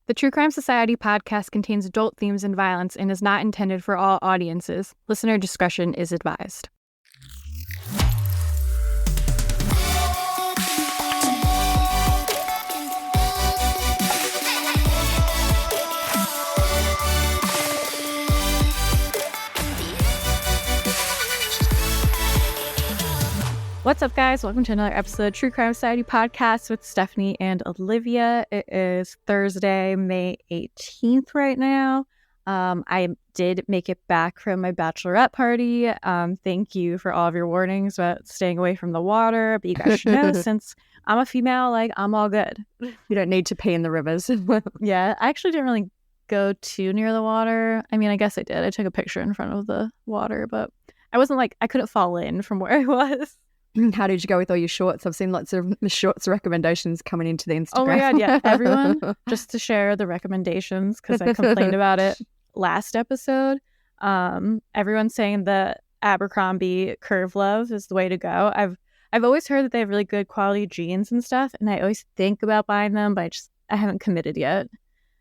The True Crime Society podcast contains adult themes and violence and is not intended for all audiences. Listener discretion is advised. What's up, guys? Welcome to another episode of True Crime Society podcast with Stephanie and Olivia. It is Thursday, May 18th right now. I did make it back from my bachelorette party. Thank you for all of your warnings about staying away from the water. But you guys should know, since I'm a female, I'm all good. You don't need to pee in the rivers. Yeah, I actually didn't really go too near the water. I mean, I guess I did. I took a picture in front of the water, but I wasn't I couldn't fall in from where I was. How did you go with all your shorts? I've seen lots of shorts recrecommendations coming into the Instagram. Oh my God, yeah. Everyone, just to share the recommendations, because I complained about it last episode. Everyone's saying the Abercrombie Curve Love is the way to go. I've always heard that they have really good quality jeans and stuff, and I always think about buying them, but I haven't committed yet.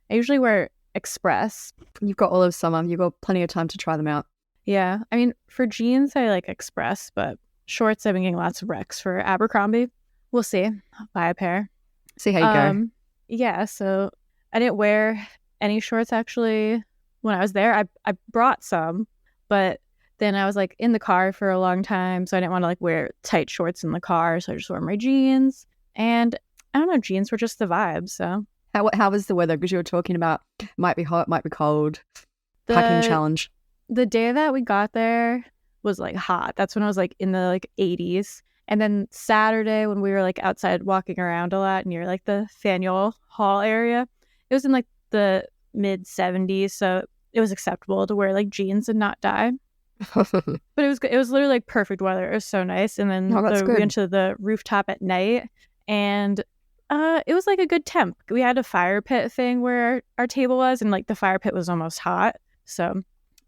I usually wear Express. You've got all of summer. You've got plenty of time to try them out. Yeah. I mean, for jeans, I like Express, but shorts, I've been getting lots of recs for Abercrombie. We'll see. I'll buy a pair. See how you go. Yeah, so I didn't wear any shorts actually when I was there. I brought some, but then I was in the car for a long time, so I didn't want to wear tight shorts in the car, so I just wore my jeans. And I don't know, jeans were just the vibe. So how was the weather? Because you were talking about might be hot, might be cold. Packing challenge. The day that we got there was hot. That's when I was in the 80s. And then Saturday when we were outside walking around a lot near the Faneuil Hall area, it was in the mid 70s, so it was acceptable to wear jeans and not die. But it was literally perfect weather. It was so nice. And then we went to the rooftop at night, and it was a good temp. We had a fire pit thing where our table was, and the fire pit was almost hot, so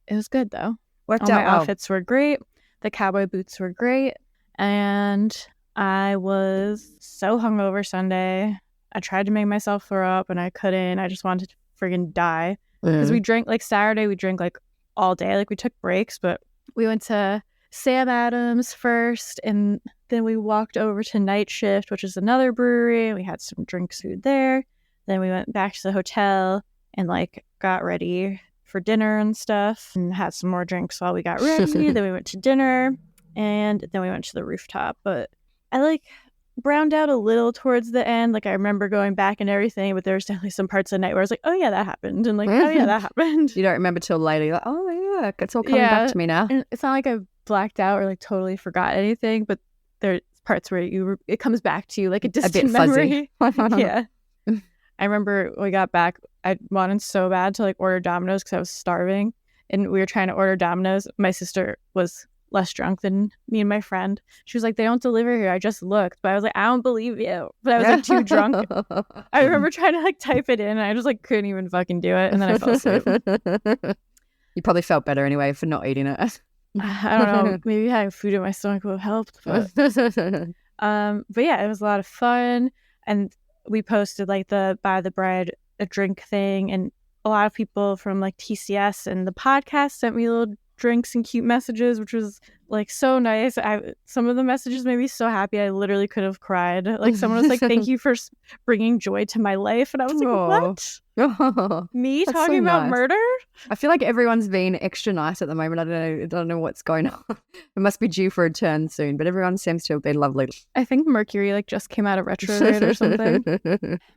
it was good though. All my outfits were great. The cowboy boots were great. And I was so hungover Sunday. I tried to make myself throw up and I couldn't. I just wanted to friggin' die. Because we drank, Saturday, we drank all day. We took breaks, but we went to Sam Adams first. And then we walked over to Night Shift, which is another brewery. And we had some drinks food there. Then we went back to the hotel and got ready for dinner and stuff, and had some more drinks while we got ready. Then we went to dinner, and then we went to the rooftop. But I browned out a little towards the end. I remember going back and everything, but there was definitely some parts of the night where I was oh yeah, that happened, and oh yeah, that happened. You don't remember till later. You're oh yeah, it's all coming back to me now. And it's not I blacked out or totally forgot anything, but there's parts where it comes back to you a distant memory. Yeah. I remember when we got back, I wanted so bad to order Domino's because I was starving, and we were trying to order Domino's. My sister was less drunk than me and my friend. She was they don't deliver here. I just looked, but I was I don't believe you. But I was too drunk. I remember trying to type it in, and I just couldn't even fucking do it, and then I fell asleep. You probably felt better anyway for not eating it. I don't know. Maybe having food in my stomach would have helped. But yeah, it was a lot of fun, and we posted the Buy the Bride a drink thing, and a lot of people from TCS and the podcast sent me little drinks and cute messages, which was so nice. Some of the messages made me so happy I literally could have cried. Someone was thank you for bringing joy to my life, and I was what? Me That's talking so about nice. murder? I feel everyone's being extra nice at the moment. I don't know what's going on. It must be due for a turn soon, but everyone seems to have been lovely. I think Mercury just came out of retrograde or something.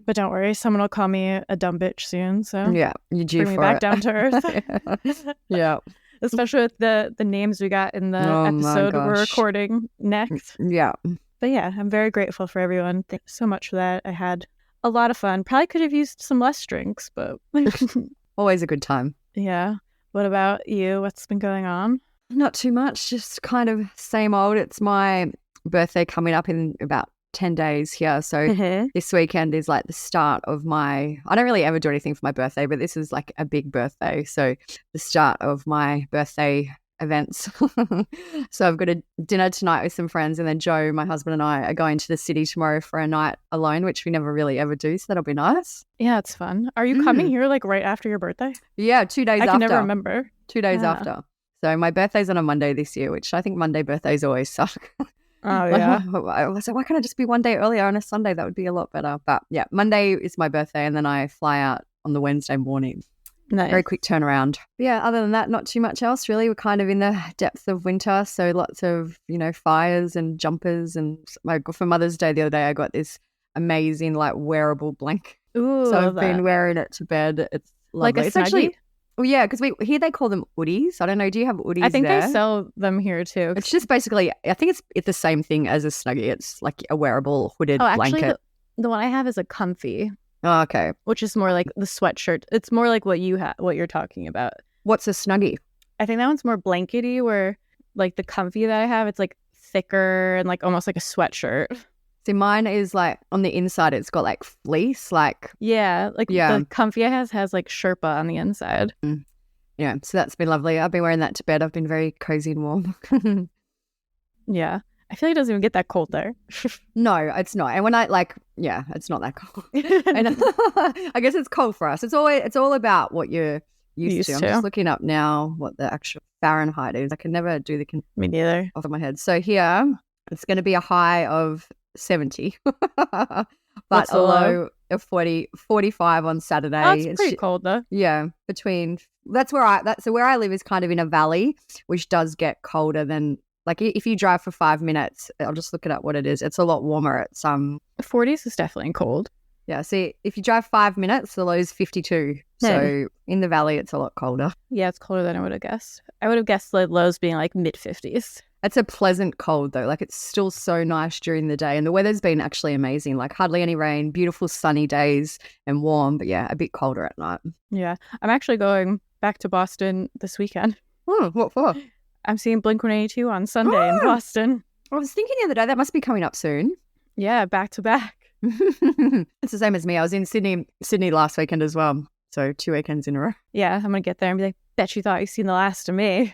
But don't worry, someone will call me a dumb bitch soon. So yeah, you're due bring for me back it. down to earth. Yeah. Especially with the names we got in the episode we're recording next. Yeah. But yeah, I'm very grateful for everyone. Thanks so much for that. I had a lot of fun. Probably could have used some less drinks, but always a good time. Yeah. What about you? What's been going on? Not too much, just kind of same old. It's my birthday coming up in about 10 days here. So this weekend is the start of I don't really ever do anything for my birthday, but this is a big birthday. So the start of my birthday events. So I've got a dinner tonight with some friends, and then Joe, my husband, and I are going to the city tomorrow for a night alone, which we never really ever do. So that'll be nice. Yeah, it's fun. Are you coming here like right after your birthday? Yeah, 2 days after. I can never remember. 2 days after. So my birthday's on a Monday this year, which I think Monday birthdays always suck. Oh, yeah. I was like, why can't I just be one day earlier on a Sunday? That would be a lot better. But yeah, Monday is my birthday, and then I fly out on the Wednesday morning. Nice. Very quick turnaround. But yeah, other than that, not too much else really. We're kind of in the depths of winter, so lots of, fires and jumpers. And for Mother's Day the other day, I got this amazing like wearable blanket. Ooh, so I've been wearing it to bed. It's lovely. Like a it's actually, Snuggie? well, yeah, because here they call them hoodies. I don't know. Do you have hoodies? I think there? they sell them here too. It's just basically, I think it's the same thing as a Snuggie. It's like a wearable hooded blanket. Actually, the one I have is a comfy. Oh, okay. Which is more like the sweatshirt. It's more like what you're talking about. What's a Snuggie? I think that one's more blankety, where like the comfy that I have, it's like thicker and like almost like a sweatshirt. See, mine is like on the inside, it's got like fleece, like. Yeah, the comfy I has like Sherpa on the inside. Yeah, so that's been lovely. I've been wearing that to bed. I've been very cozy and warm. Yeah. I feel like it doesn't even get that cold there. No, it's not. And when it's not that cold. And I guess it's cold for us. It's all about what you're used to. I'm just looking up now what the actual Fahrenheit is. I can never do Me neither. Off of my head. So here it's going to be a high of 70, but a low of 45 on Saturday. Oh, it's pretty cold though. Yeah, where I live is kind of in a valley, which does get colder than. Like if you drive for 5 minutes, I'll just look it up what it is. It's a lot warmer. It's 40s is definitely cold. Yeah. See, if you drive 5 minutes, the low is 52. So in the valley, it's a lot colder. Yeah, it's colder than I would have guessed. I would have guessed the lows being like mid 50s. It's a pleasant cold though. Like it's still so nice during the day, and the weather's been actually amazing. Like hardly any rain, beautiful sunny days, and warm. But yeah, a bit colder at night. Yeah, I'm actually going back to Boston this weekend. Oh, what for? I'm seeing Blink-182 on Sunday in Boston. I was thinking the other day that must be coming up soon. Yeah, back to back. It's the same as me. I was in Sydney last weekend as well. So 2 weekends in a row. Yeah, I'm going to get there and be like, bet you thought you seen the last of me.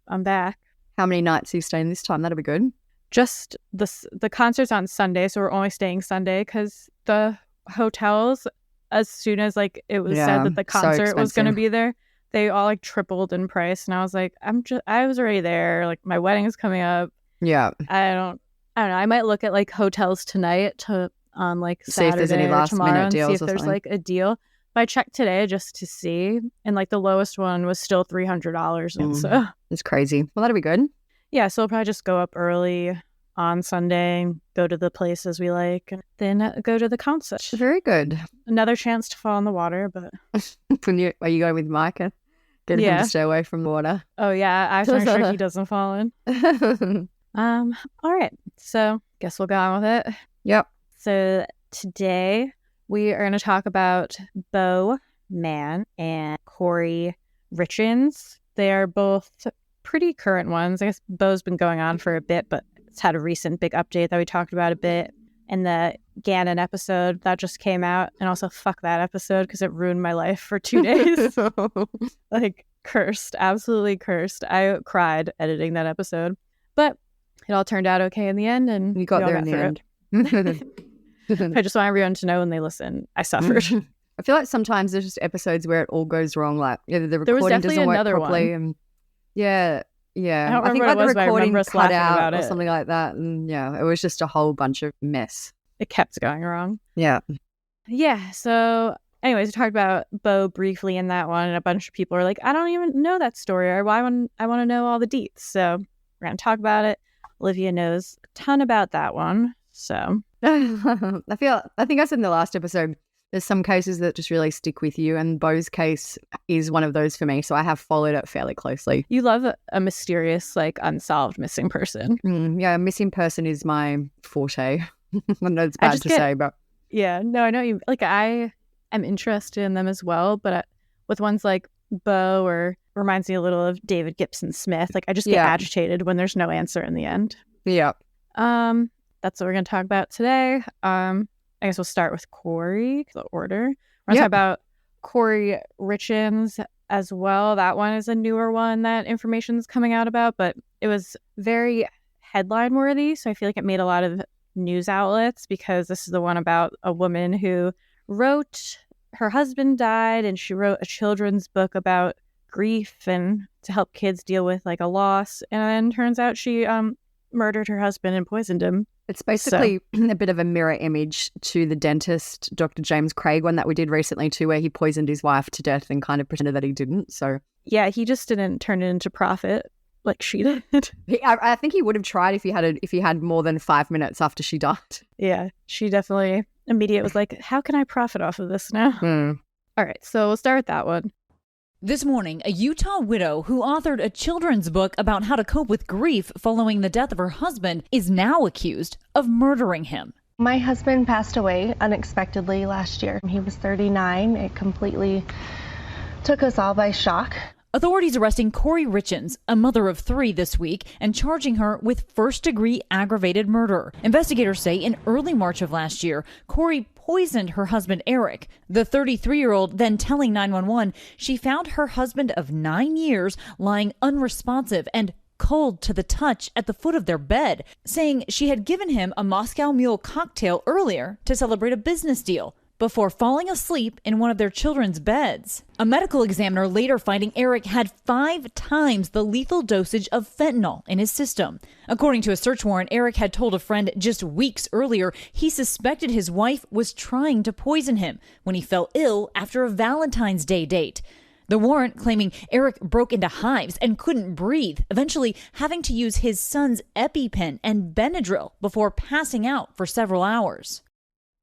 I'm back. How many nights are you staying this time? That'll be good. Just the concert's on Sunday, so we're only staying Sunday because the hotels, as soon as like it was said that the concert was going to be there, they all like tripled in price, and I was like, I was already there. Like my wedding is coming up. Yeah. I don't know. I might look at like hotels tonight on like see Saturday if there's any last minute deals, see if there's like a deal. But I checked today just to see, and like the lowest one was still $300, and so it's crazy. Well, that'll be good. Yeah, so we'll probably just go up early on Sunday, go to the places we like, and then go to the concert. Very good. Another chance to fall in the water, but are you going with Micah? Get him to stay away from the water. Oh yeah, I was sure he doesn't fall in. All right, so guess we'll go on with it. Yep. So today we are going to talk about Beau, Mann, and Kouri Richins. They are both pretty current ones. I guess Beau's been going on for a bit, but it's had a recent big update that we talked about a bit in the Gannon episode that just came out. And also fuck that episode because it ruined my life for 2 days. Like cursed, absolutely cursed. I cried editing that episode, but it all turned out okay in the end, and you got there in the end. I just want everyone to know when they listen, I suffered. I feel like sometimes there's just episodes where it all goes wrong, like either the recording doesn't work properly, and I think like the recording cut out or something like that, and it was just a whole bunch of mess. It kept going wrong. Yeah. So anyways, we talked about Beau briefly in that one, and a bunch of people are like, I don't even know that story, or I want to know all the deets. So we're going to talk about it. Olivia knows a ton about that one. So I think I said in the last episode, there's some cases that just really stick with you, and Beau's case is one of those for me. So I have followed it fairly closely. You love a mysterious, like unsolved missing person. Yeah, a missing person is my forte. I know it's bad to say, but yeah, no, I know you. Like I am interested in them as well, but with ones like Beau, or reminds me a little of David Gibson Smith. Like I just get agitated when there's no answer in the end. Yeah. That's what we're going to talk about today. I guess we'll start with Kouri, the order. We're going to talk about Kouri Richins. as well. That one is a newer one that information is coming out about, but it was very headline worthy. So I feel like it made a lot of news outlets because this is the one about a woman who wrote, her husband died, and she wrote a children's book about grief and to help kids deal with like a loss. And then turns out she murdered her husband and poisoned him. It's basically a bit of a mirror image to the dentist, Dr. James Craig, one that we did recently too, where he poisoned his wife to death and kind of pretended that he didn't. So yeah, he just didn't turn it into profit like she did. I think he would have tried if he had more than 5 minutes after she died. Yeah, she definitely immediately was like, how can I profit off of this now? All right, so we'll start with that one. This morning, a Utah widow who authored a children's book about how to cope with grief following the death of her husband is now accused of murdering him. My husband passed away unexpectedly last year. He was 39. It completely took us all by shock. Authorities arresting Kouri Richins, a mother of 3, this week and charging her with first-degree aggravated murder. Investigators say in early March of last year, Kouri poisoned her husband Eric. The 33-year-old then telling 911 she found her husband of 9 years lying unresponsive and cold to the touch at the foot of their bed, saying she had given him a Moscow Mule cocktail earlier to celebrate a business deal before falling asleep in one of their children's beds. A medical examiner later finding Eric had 5 times the lethal dosage of fentanyl in his system. According to a search warrant, Eric had told a friend just weeks earlier he suspected his wife was trying to poison him when he fell ill after a Valentine's Day date. The warrant claiming Eric broke into hives and couldn't breathe, eventually having to use his son's EpiPen and Benadryl before passing out for several hours.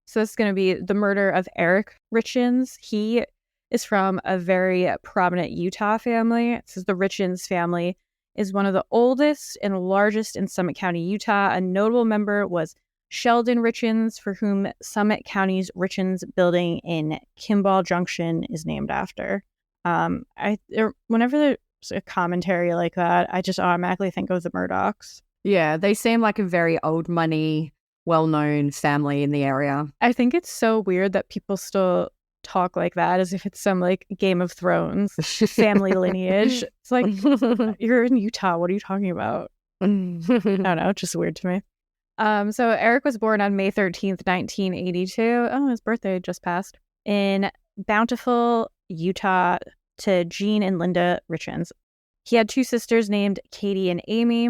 So this is going to be the murder of Eric Richins. He is from a very prominent Utah family. It says the Richins family is one of the oldest and largest in Summit County, Utah. A notable member was Sheldon Richins, for whom Summit County's Richins building in Kimball Junction is named after. Whenever there's a commentary like that, I just automatically think of the Murdochs. Yeah, they seem like a very old money, well-known family in the area. I think it's so weird that people still talk like that as if it's some like Game of Thrones family lineage. It's like, you're in Utah. What are you talking about? I don't know. It's just weird to me. So Eric was born on May 13th, 1982. Oh, his birthday just passed. In Bountiful, Utah, to Jean and Linda Richins. He had 2 sisters named Katie and Amy.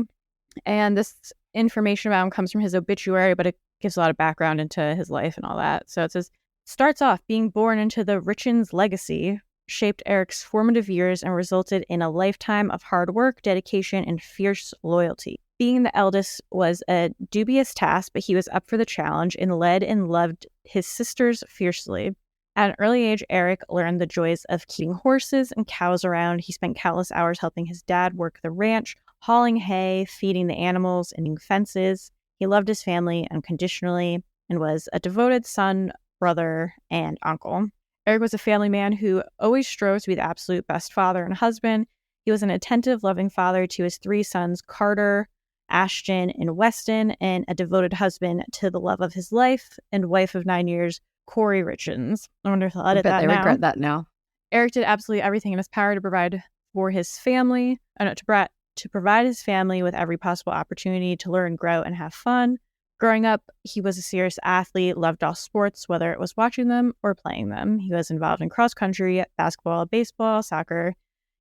And this information about him comes from his obituary, but it gives a lot of background into his life and all that. So it says, starts off, being born into the Richins legacy shaped Eric's formative years and resulted in a lifetime of hard work, dedication, and fierce loyalty. Being the eldest was a dubious task, but he was up for the challenge and led and loved his sisters fiercely. At an early age, Eric learned the joys of keeping horses and cows around. He spent countless hours helping his dad work the ranch, hauling hay, feeding the animals, and making fences. He loved his family unconditionally and was a devoted son, brother, and uncle. Eric was a family man who always strove to be the absolute best father and husband. He was an attentive, loving father to his 3 sons, Carter, Ashton, and Weston, and a devoted husband to the love of his life and wife of 9 years, Kouri Richins. I wonder if they'll edit that now. I bet they regret that now. Eric did absolutely everything in his power to provide for his family, to provide his family with every possible opportunity to learn, grow, and have fun. Growing up, he was a serious athlete, loved all sports, whether it was watching them or playing them. He was involved in cross-country, basketball, baseball, soccer.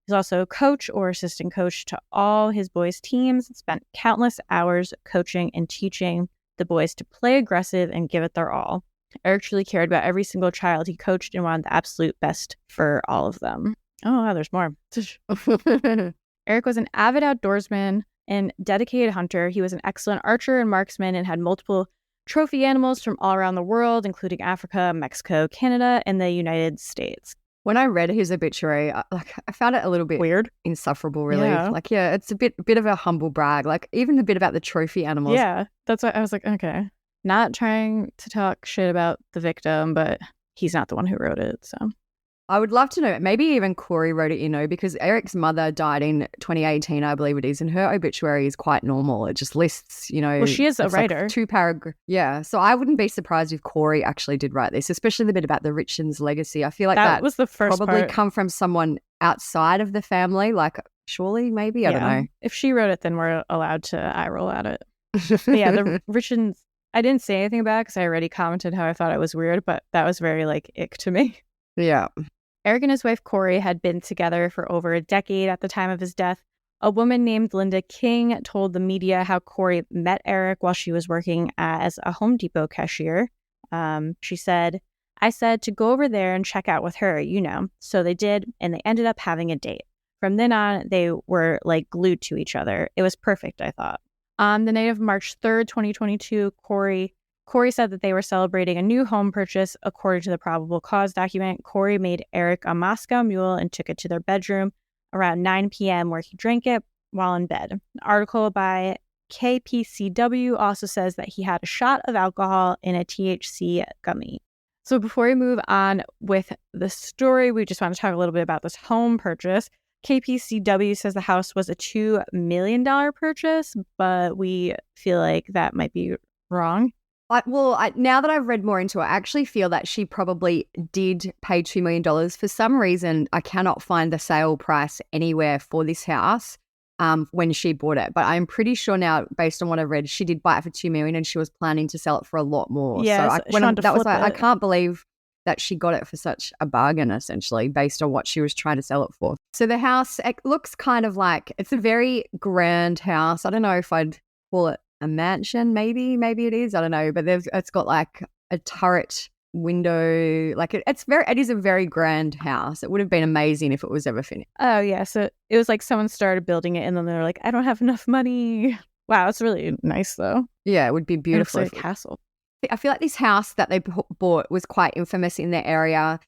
He's also coach or assistant coach to all his boys' teams, spent countless hours coaching and teaching the boys to play aggressive and give it their all. Eric truly cared about every single child he coached and wanted the absolute best for all of them. Oh, wow, there's more. Eric was an avid outdoorsman and dedicated hunter. He was an excellent archer and marksman and had multiple trophy animals from all around the world, including Africa, Mexico, Canada, and the United States. When I read his obituary, I found it a little bit weird, insufferable, really. Yeah. It's a bit of a humble brag. Even the bit about the trophy animals. Yeah, that's why I was like, okay. Not trying to talk shit about the victim, but he's not the one who wrote it, so. I would love to know, maybe even Kouri wrote it, because Eric's mother died in 2018, I believe it is, and her obituary is quite normal. It just lists, Well, she is a writer. Like 2 paragraphs. Yeah, so I wouldn't be surprised if Kouri actually did write this, especially the bit about the Richins legacy. I feel like that was the first probably part. Come from someone outside of the family. Like, surely, maybe, I don't know. If she wrote it, then we're allowed to eye roll at it. But yeah, the Richins, I didn't say anything about it because I already commented how I thought it was weird, but that was very like ick to me. Yeah. Eric and his wife Kouri had been together for over a decade at the time of his death. A woman named Linda King told the media how Kouri met Eric while she was working as a Home Depot cashier. She said, "I said to go over there and check out with her, you know." So they did, and they ended up having a date. From then on, they were like glued to each other. It was perfect, I thought. On the night of March 3rd, 2022, Kouri said that they were celebrating a new home purchase. According to the probable cause document, Kouri made Eric a Moscow Mule and took it to their bedroom around 9 p.m. where he drank it while in bed. An article by KPCW also says that he had a shot of alcohol in a THC gummy. So before we move on with the story, we just want to talk a little bit about this home purchase. KPCW says the house was a $2 million purchase, but we feel like that might be wrong. Now that I've read more into it, I actually feel that she probably did pay $2 million. For some reason, I cannot find the sale price anywhere for this house when she bought it. But I'm pretty sure now, based on what I've read, she did buy it for $2 million and she was planning to sell it for a lot more. Yeah, so I can't believe that she got it for such a bargain, essentially, based on what she was trying to sell it for. So the house, it looks kind of like, it's a very grand house. I don't know if I'd call it a mansion, maybe it is, I don't know, but it's got like a turret window, like it is a very grand house. It would have been amazing if it was ever finished. Oh yeah, so it was like someone started building it and then they're like, I don't have enough money. Wow, it's really nice though. Yeah, it would be beautiful. It's like a castle. I feel like this house that they bought was quite infamous in their area.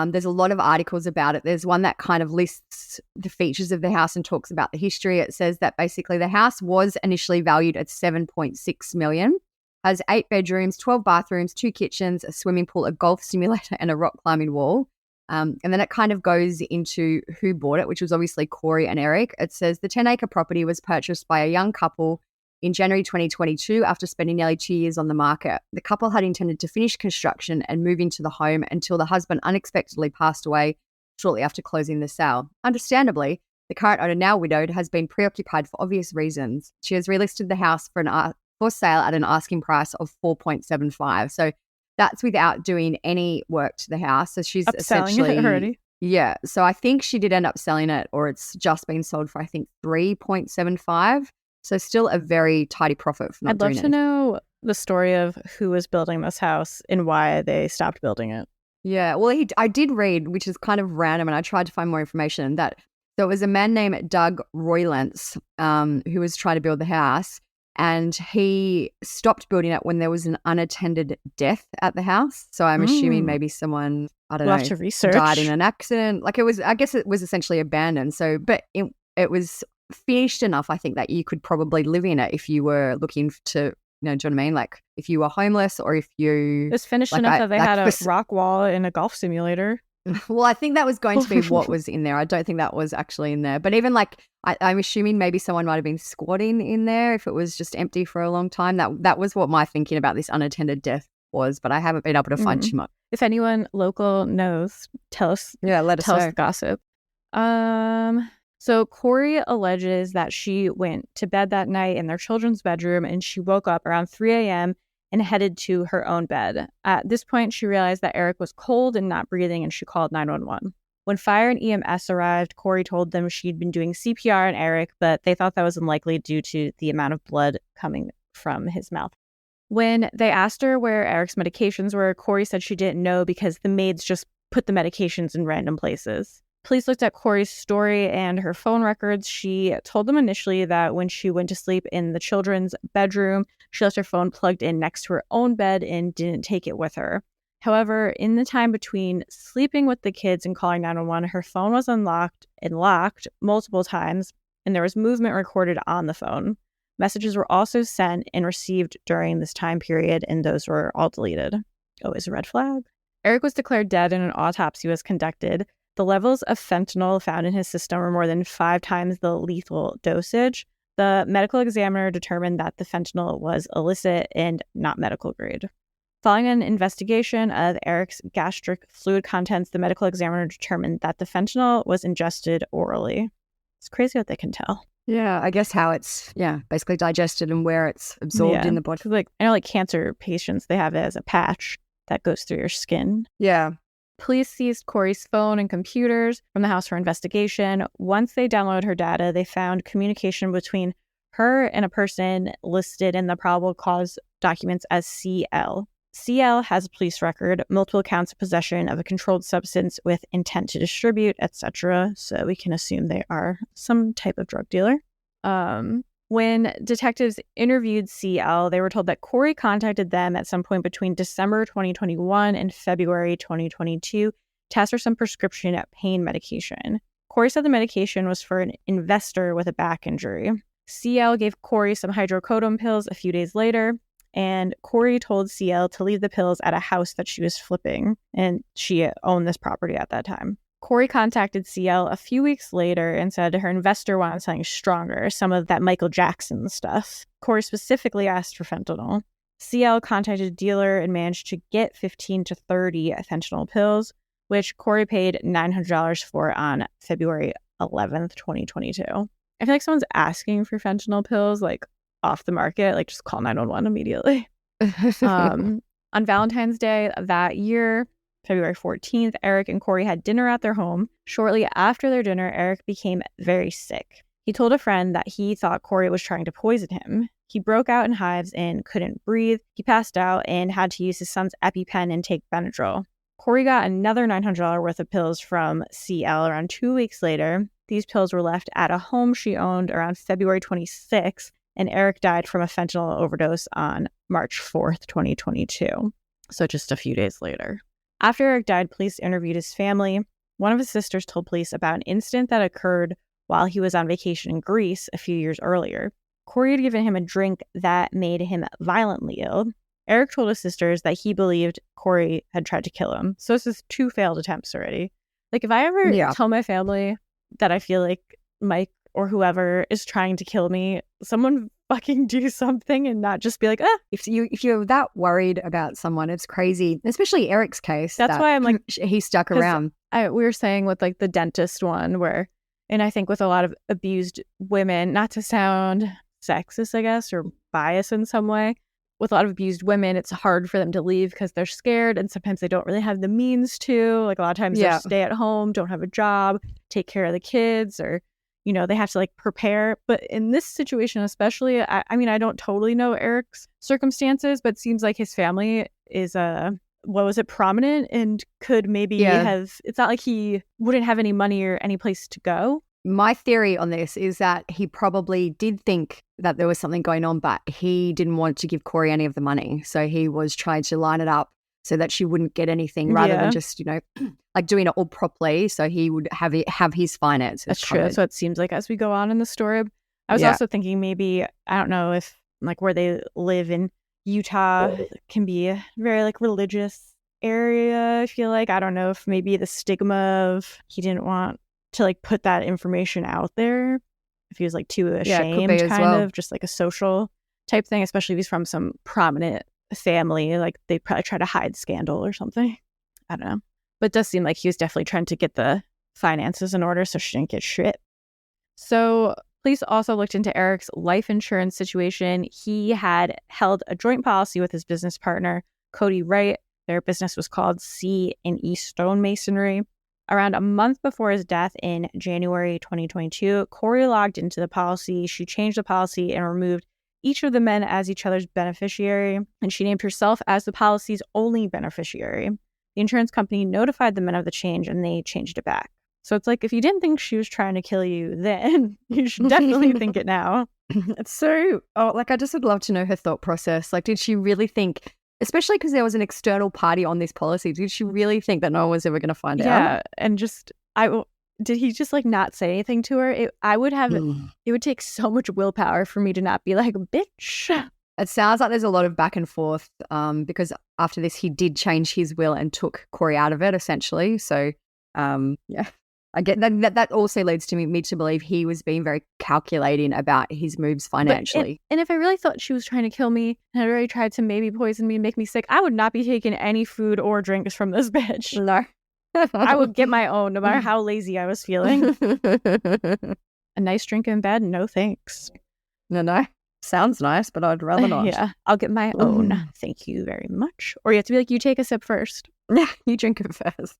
There's a lot of articles about it. There's one that kind of lists the features of the house and talks about the history. It says that basically the house was initially valued at $7.6 million, has 8 bedrooms, 12 bathrooms, 2 kitchens, a swimming pool, a golf simulator, and a rock climbing wall. And then it kind of goes into who bought it, which was obviously Kouri and Eric. It says the 10-acre property was purchased by a young couple in January 2022 after spending nearly 2 years on the market. The couple had intended to finish construction and move into the home until the husband unexpectedly passed away shortly after closing the sale. Understandably, the current owner, now widowed, has been preoccupied for obvious reasons. She has relisted the house for sale at an asking price of $4.75. So that's without doing any work to the house. So she's essentially it already. Yeah. So I think she did end up selling it, or it's just been sold for, I think, $3.75. So still a very tidy profit for not doing it. I'd love to know the story of who was building this house and why they stopped building it. Yeah, well, I did read, which is kind of random, and I tried to find more information, that there was a man named Doug Roylance who was trying to build the house, and he stopped building it when there was an unattended death at the house. So I'm assuming maybe someone, I don't know, to research. Died in an accident. Like I guess it was essentially abandoned. So, but it was finished enough, I think, that you could probably live in it if you were looking to, do you know what I mean? Like if you were homeless, or if you... It's finished enough that they had a rock wall and a golf simulator. Well, I think that was going to be what was in there. I don't think that was actually in there. But even like, I'm assuming maybe someone might have been squatting in there if it was just empty for a long time. That was what my thinking about this unattended death was, but I haven't been able to find too much. If anyone local knows, tell us. Yeah, let us know. Tell us the gossip. So Kouri alleges that she went to bed that night in their children's bedroom and she woke up around 3 a.m. and headed to her own bed. At this point, she realized that Eric was cold and not breathing, and she called 911. When fire and EMS arrived, Kouri told them she'd been doing CPR on Eric, but they thought that was unlikely due to the amount of blood coming from his mouth. When they asked her where Eric's medications were, Kouri said she didn't know because the maids just put the medications in random places. Police looked at Kouri's story and her phone records. She told them initially that when she went to sleep in the children's bedroom, she left her phone plugged in next to her own bed and didn't take it with her. However, in the time between sleeping with the kids and calling 911, her phone was unlocked and locked multiple times, and there was movement recorded on the phone. Messages were also sent and received during this time period, and those were all deleted. Always a red flag. Eric was declared dead and an autopsy was conducted. The levels of fentanyl found in his system were more than 5 times the lethal dosage. The medical examiner determined that the fentanyl was illicit and not medical grade. Following an investigation of Eric's gastric fluid contents, the medical examiner determined that the fentanyl was ingested orally. It's crazy what they can tell. Yeah, I guess how it's, basically digested and where it's absorbed in the body. Like, I know like cancer patients, they have it as a patch that goes through your skin. Yeah. Police seized Kouri's phone and computers from the house for investigation. Once they downloaded her data, they found communication between her and a person listed in the probable cause documents as CL. CL has a police record, multiple counts of possession of a controlled substance with intent to distribute, etc. So we can assume they are some type of drug dealer. When detectives interviewed CL, they were told that Kouri contacted them at some point between December 2021 and February 2022 to ask for some prescription pain medication. Kouri said the medication was for an investor with a back injury. CL gave Kouri some hydrocodone pills a few days later, and Kouri told CL to leave the pills at a house that she was flipping, and she owned this property at that time. Kouri contacted CL a few weeks later and said her investor wanted something stronger, some of that Michael Jackson stuff. Kouri specifically asked for fentanyl. CL contacted a dealer and managed to get 15 to 30 fentanyl pills, which Kouri paid $900 for on February 11th, 2022. I feel like someone's asking for fentanyl pills, like, off the market, like, just call 911 immediately. On Valentine's Day of that year, February 14th, Eric and Kouri had dinner at their home. Shortly after their dinner, Eric became very sick. He told a friend that he thought Kouri was trying to poison him. He broke out in hives and couldn't breathe. He passed out and had to use his son's EpiPen and take Benadryl. Kouri got another $900 worth of pills from CL around 2 weeks later. These pills were left at a home she owned around February 26th, and Eric died from a fentanyl overdose on March 4th, 2022. So just a few days later. After Eric died, police interviewed his family. One of his sisters told police about an incident that occurred while he was on vacation in Greece a few years earlier. Kouri had given him a drink that made him violently ill. Eric told his sisters that he believed Kouri had tried to kill him. So this is 2 failed attempts already. Like, if I ever tell my family that I feel like Mike or whoever is trying to kill me, someone fucking do something and not just be like, If you're that worried about someone, it's crazy. Especially Eric's case. That's why I'm like, he stuck around. We were saying with like the dentist one and I think with a lot of abused women, not to sound sexist, I guess, or biased in some way, with a lot of abused women, it's hard for them to leave because they're scared, and sometimes they don't really have the means to. Like, a lot of times they stay at home, don't have a job, take care of the kids, or they have to like prepare. But in this situation especially, I mean, I don't totally know Eric's circumstances, but it seems like his family is prominent and could maybe have, it's not like he wouldn't have any money or any place to go. My theory on this is that he probably did think that there was something going on, but he didn't want to give Kouri any of the money. So he was trying to line it up so that she wouldn't get anything rather than just, like doing it all properly. So he would have his finances. That's true. That's what it seems like as we go on in the story. I was also thinking maybe, I don't know if like where they live in Utah can be a very like religious area. I feel like, I don't know if maybe the stigma of he didn't want to like put that information out there, if he was like too ashamed, of just like a social type thing, especially if he's from some prominent family, like they probably try to hide scandal or something. I don't know, but it does seem like he was definitely trying to get the finances in order so she didn't get shit. So police also looked into Eric's life insurance situation. He had held a joint policy with his business partner Cody Wright. Their business was called C&E Stonemasonry. Around a month before his death in January 2022, Kouri logged into the policy. She changed the policy and removed each of the men as each other's beneficiary, and she named herself as the policy's only beneficiary. The insurance company notified the men of the change, and they changed it back. So it's like, if you didn't think she was trying to kill you then, you should definitely think it now. It's so, I just would love to know her thought process. Like, did she really think, especially because there was an external party on this policy, did she really think that no one was ever going to find out? Yeah, and did he just like not say anything to her? It would take so much willpower for me to not be like, bitch. It sounds like there's a lot of back and forth because after this, he did change his will and took Kouri out of it, essentially. So, yeah. I get that also leads to me to believe he was being very calculating about his moves financially. And if I really thought she was trying to kill me and had already tried to maybe poison me and make me sick, I would not be taking any food or drinks from this bitch. No. I would get my own, no matter how lazy I was feeling. A nice drink in bed? No thanks. No. Sounds nice, but I'd rather not. Yeah, I'll get my own. Thank you very much. Or you have to be like, you take a sip first. Yeah, you drink it first.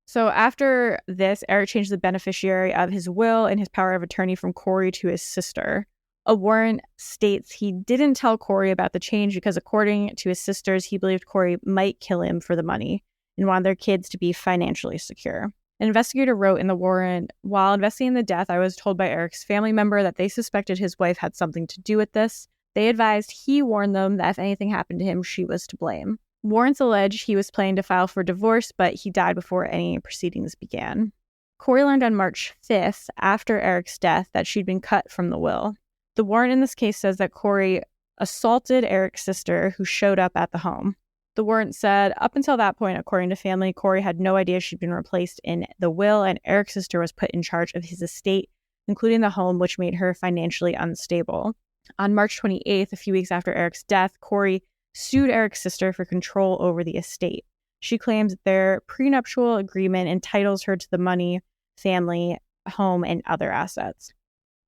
So after this, Eric changed the beneficiary of his will and his power of attorney from Kouri to his sister. A warrant states he didn't tell Kouri about the change because, according to his sisters, he believed Kouri might kill him for the money and wanted their kids to be financially secure. An investigator wrote in the warrant, while investigating the death, I was told by Eric's family member that they suspected his wife had something to do with this. They advised he warned them that if anything happened to him, she was to blame. Warrants allege he was planning to file for divorce, but he died before any proceedings began. Kouri learned on March 5th, after Eric's death, that she'd been cut from the will. The warrant in this case says that Kouri assaulted Eric's sister, who showed up at the home. The warrant said, up until that point, according to family, Kouri had no idea she'd been replaced in the will, and Eric's sister was put in charge of his estate, including the home, which made her financially unstable. On March 28th, a few weeks after Eric's death, Kouri sued Eric's sister for control over the estate. She claims their prenuptial agreement entitles her to the money, family, home, and other assets.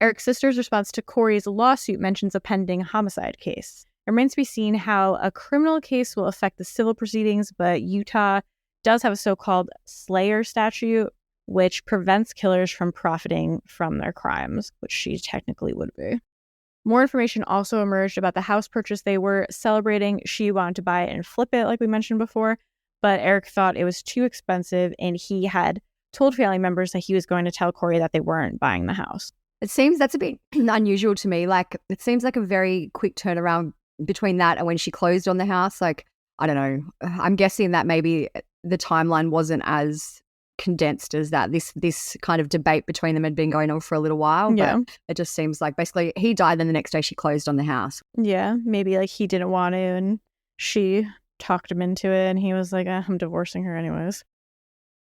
Eric's sister's response to Kouri's lawsuit mentions a pending homicide case. It remains to be seen how a criminal case will affect the civil proceedings, but Utah does have a so-called Slayer statute, which prevents killers from profiting from their crimes, which she technically would be. More information also emerged about the house purchase they were celebrating. She wanted to buy it and flip it, like we mentioned before, but Eric thought it was too expensive, and he had told family members that he was going to tell Kouri that they weren't buying the house. It seems that's a bit unusual to me. Like, it seems like a very quick turnaround between that and when she closed on the house. Like, I don't know. I'm guessing that maybe the timeline wasn't as condensed as that. This kind of debate between them had been going on for a little while. Yeah. But it just seems like basically he died, then the next day she closed on the house. Yeah, maybe like he didn't want to and she talked him into it, and he was like, I'm divorcing her anyways.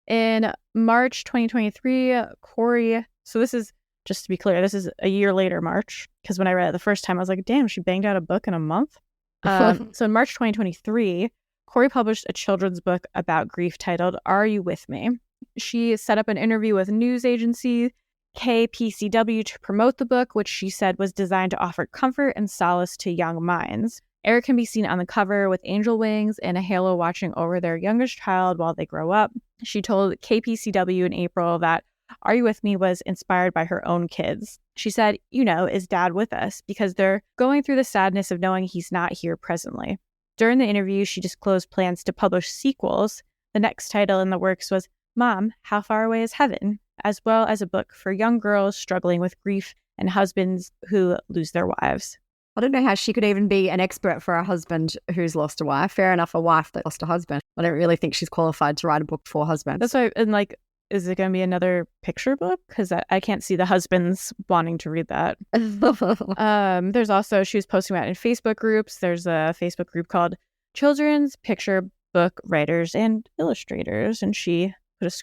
In March 2023, Kouri, so this is, just to be clear, this is a year later March, because when I read it the first time, I was like, damn, she banged out a book in a month. So in March 2023, Kouri published a children's book about grief titled Are You With Me? She set up an interview with news agency KPCW to promote the book, which she said was designed to offer comfort and solace to young minds. Eric can be seen on the cover with angel wings and a halo watching over their youngest child while they grow up. She told KPCW in April that Are You With Me was inspired by her own kids. She said, is Dad with us? Because they're going through the sadness of knowing he's not here presently. During the interview, she disclosed plans to publish sequels. The next title in the works was Mom, How Far Away is Heaven? As well as a book for young girls struggling with grief and husbands who lose their wives. I don't know how she could even be an expert for a husband who's lost a wife. Fair enough, a wife that lost a husband. I don't really think she's qualified to write a book for husbands. That's why, and like, is it going to be another picture book? Because I can't see the husbands wanting to read that. There's also, she was posting about in Facebook groups. There's a Facebook group called Children's Picture Book Writers and Illustrators. And she put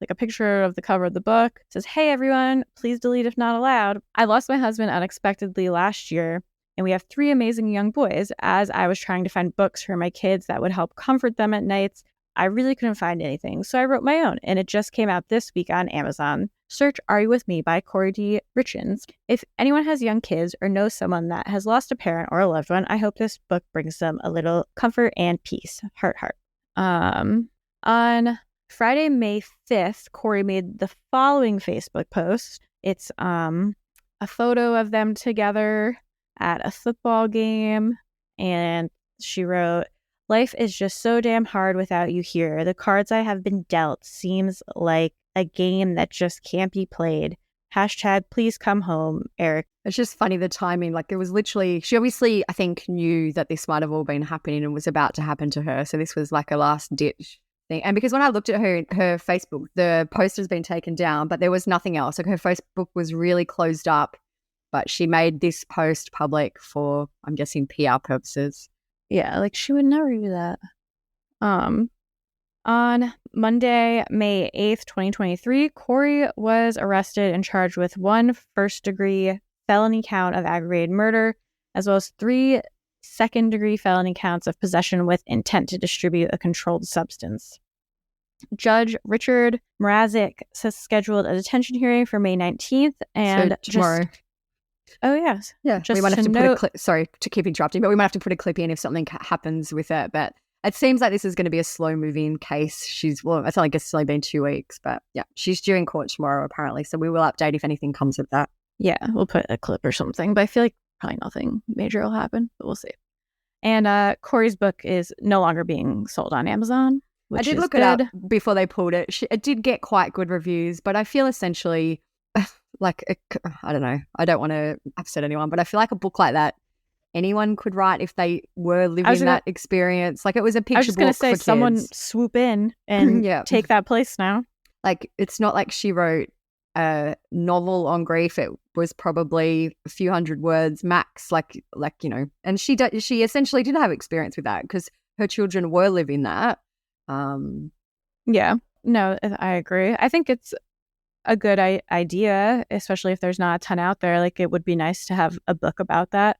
a picture of the cover of the book. It says, hey, everyone, please delete if not allowed. I lost my husband unexpectedly last year, and we have 3 amazing young boys. As I was trying to find books for my kids that would help comfort them at nights, I really couldn't find anything, so I wrote my own, and it just came out this week on Amazon. Search Are You With Me by Kouri Richins. If anyone has young kids or knows someone that has lost a parent or a loved one, I hope this book brings them a little comfort and peace. Heart, heart. On Friday, May 5th, Kouri made the following Facebook post. It's a photo of them together at a football game, and she wrote, life is just so damn hard without you here. The cards I have been dealt seems like a game that just can't be played. Hashtag please come home, Eric. It's just funny, the timing. Like, it was literally, she obviously, I think, knew that this might have all been happening and was about to happen to her. So this was like a last ditch thing. And because when I looked at her Facebook, the post has been taken down, but there was nothing else. Like, her Facebook was really closed up, but she made this post public for, I'm guessing, PR purposes. Yeah, like she would never do that. On On Monday, May 8th, 2023, Kouri was arrested and charged with 1 first-degree felony count of aggravated murder, as well as 3 second-degree felony counts of possession with intent to distribute a controlled substance. Judge Richard Mrazek has scheduled a detention hearing for May 19th. And so tomorrow. Oh, yes. Yeah, we might have to put a clip. Sorry to keep interrupting, but we might have to put a clip in if something happens with it. But it seems like this is going to be a slow-moving case. It's only guess it's only been 2 weeks, but yeah, she's due in court tomorrow apparently. So we will update if anything comes of that. Yeah, we'll put a clip or something, but I feel like probably nothing major will happen, but we'll see. And Kouri's book is no longer being sold on Amazon. I did look it up before they pulled it. It did get quite good reviews, but I feel essentially I don't know. I don't want to upset anyone, but I feel like a book like that anyone could write if they were living that experience. Like, it was a picture book. I was just going to say, someone swoop in and take that place now. Like, it's not like she wrote a novel on grief. It was probably a few hundred words max. Like and she essentially did have experience with that because her children were living that. Yeah, no, I agree. I think it's a good idea, especially if there's not a ton out there. Like, it would be nice to have a book about that.